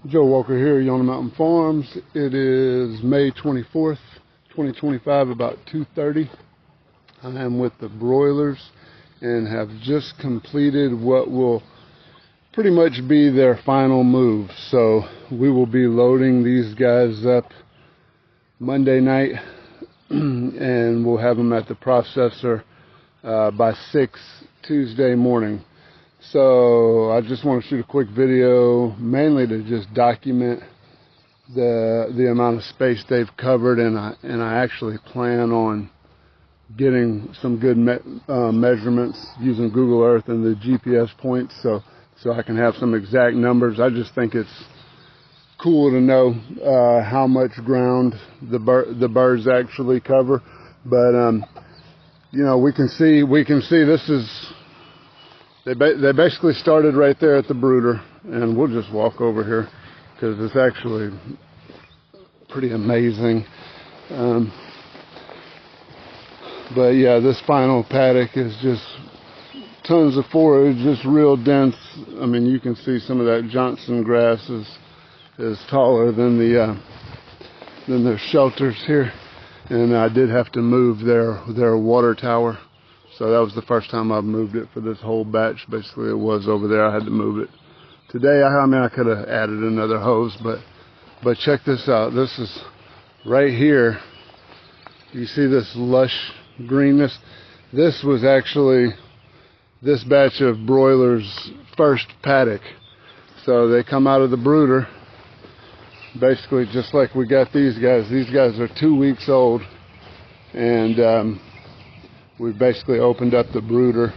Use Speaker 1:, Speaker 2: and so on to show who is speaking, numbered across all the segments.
Speaker 1: Joe Walker here, Yonah Mountain Farms. It is May 24th, 2025, about 2:30. I am with the Broilers and have just completed what will pretty much be their final move. So we will be loading these guys up Monday night and we'll have them at the processor by 6 Tuesday morning. So I just want to shoot a quick video, mainly to just document the amount of space they've covered, and I actually plan on getting some good measurements using Google Earth and the GPS points, so I can have some exact numbers. I just think it's cool to know how much ground the birds actually cover. But you know, we can see this is. They basically started right there at the brooder, and we'll just walk over here because it's actually pretty amazing. But yeah, this final paddock is just tons of forage, just real dense. I mean, you can see some of that Johnson grass is taller than their shelters here, and I did have to move their water tower. So that was the first time I've moved it for this whole batch. Basically, it was over there. I had to move it. Today, I mean, I could have added another hose, but check this out. This is right here. You see this lush greenness? This was actually this batch of broilers' first paddock. So they come out of the brooder, basically just like we got these guys. These guys are 2 weeks old, and we've basically opened up the brooder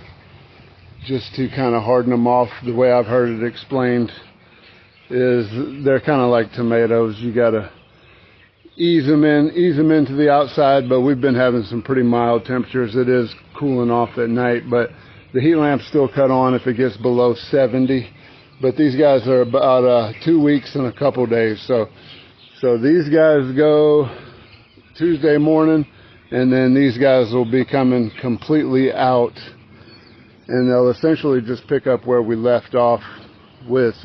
Speaker 1: just to kind of harden them off. The way I've heard it explained is they're kind of like tomatoes. You got to ease them into the outside, but we've been having some pretty mild temperatures. It is cooling off at night, but the heat lamp's still cut on if it gets below 70. But these guys are about 2 weeks and a couple days. So these guys go Tuesday morning, and then these guys will be coming completely out, and they'll essentially just pick up where we left off with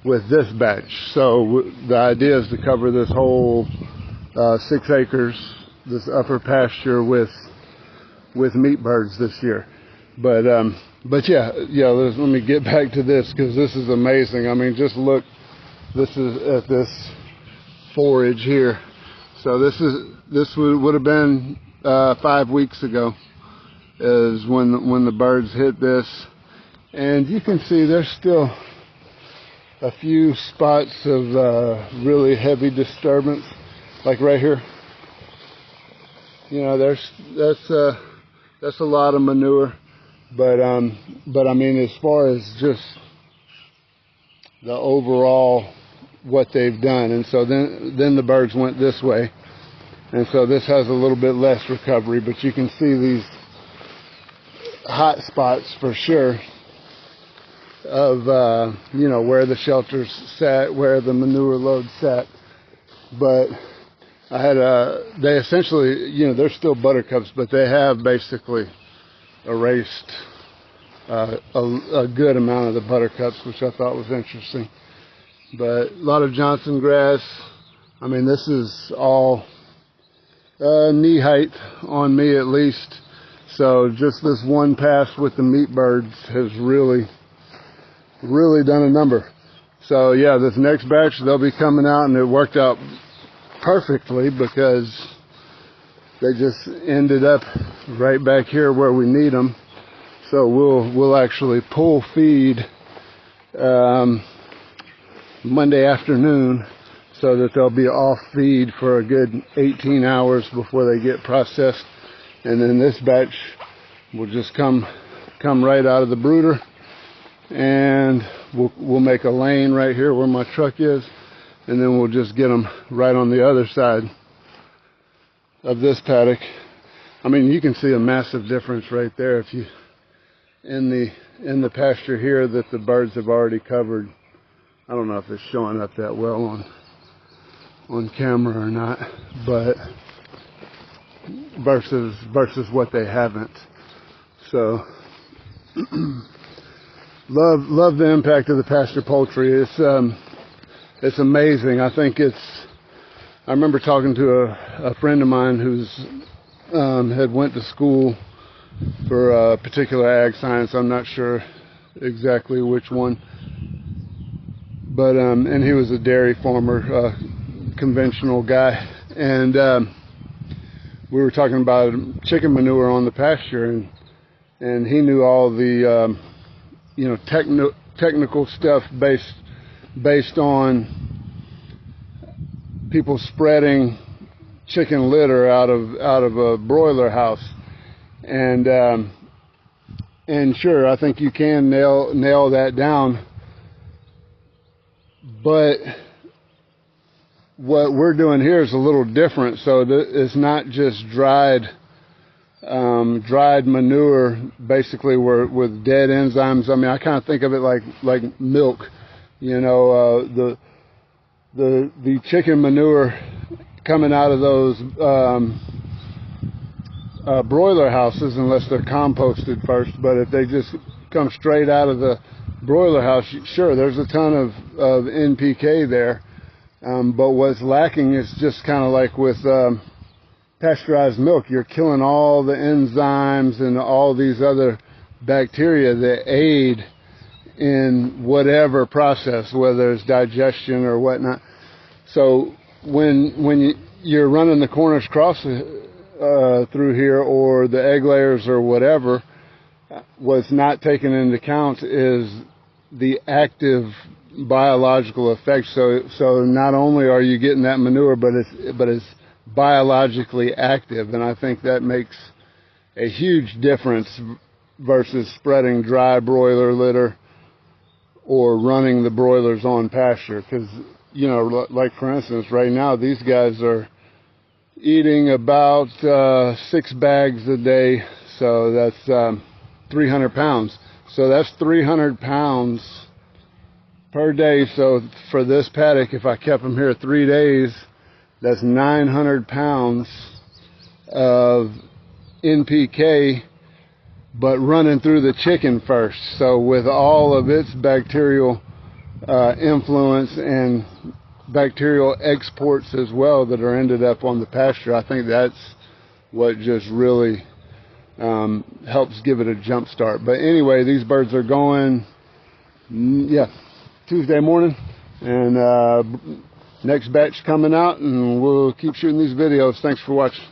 Speaker 1: this batch. So the idea is to cover this whole 6 acres, this upper pasture with meat birds this year. But yeah, let me get back to this because this is amazing. I mean, just look. This is at this forage here. So this would have been 5 weeks ago is when the birds hit this, and you can see there's still a few spots of really heavy disturbance, like right here. You know, that's a lot of manure, but I mean, as far as just the overall what they've done, and so then the birds went this way. And so this has a little bit less recovery, but you can see these hot spots for sure of, you know, where the shelters sat, where the manure load sat. But I had they essentially, you know, they're still buttercups, but they have basically erased a good amount of the buttercups, which I thought was interesting. But a lot of Johnson grass. I mean, this is all knee height on me at least. So just this one pass with the meat birds has really done a number. So yeah, this next batch, they'll be coming out, and it worked out perfectly because they just ended up right back here where we need them. So we'll actually pull feed Monday afternoon, so that they'll be off feed for a good 18 hours before they get processed. And then this batch will just come right out of the brooder, and we'll make a lane right here where my truck is, and then we'll just get them right on the other side of this paddock. I mean, you can see a massive difference right there if you in the pasture here that the birds have already covered. I don't know if it's showing up that well on camera or not, but versus what they haven't. So love the impact of the pasture poultry. it's amazing. I remember talking to a friend of mine who's had went to school for a particular ag science. I'm not sure exactly which one, but and he was a dairy farmer, conventional guy, and we were talking about chicken manure on the pasture, and he knew all the technical stuff based on people spreading chicken litter out of a broiler house, and sure, I think you can nail that down, but what we're doing here is a little different. So it's not just dried manure, basically, with dead enzymes. I mean, I kind of think of it like milk. The chicken manure coming out of those broiler houses, unless they're composted first. But if they just come straight out of the broiler house, sure, there's a ton of NPK there. But what's lacking is just kind of like with pasteurized milk. You're killing all the enzymes and all these other bacteria that aid in whatever process, whether it's digestion or whatnot. So when you're running the Cornish Cross through here, or the egg layers or whatever, what's not taken into account is the active biological effects. So not only are you getting that manure, but it's biologically active, and I think that makes a huge difference versus spreading dry broiler litter or running the broilers on pasture. Because, like for instance, right now these guys are eating about 6 bags a day, so that's 300 pounds. So that's 300 pounds per day. So for this paddock, if I kept them here 3 days, that's 900 pounds of NPK, but running through the chicken first. So with all of its bacterial influence and bacterial exports as well that are ended up on the pasture, I think that's what just really helps give it a jump start. But anyway, these birds are going, Tuesday morning, and next batch coming out, and we'll keep shooting these videos. Thanks for watching.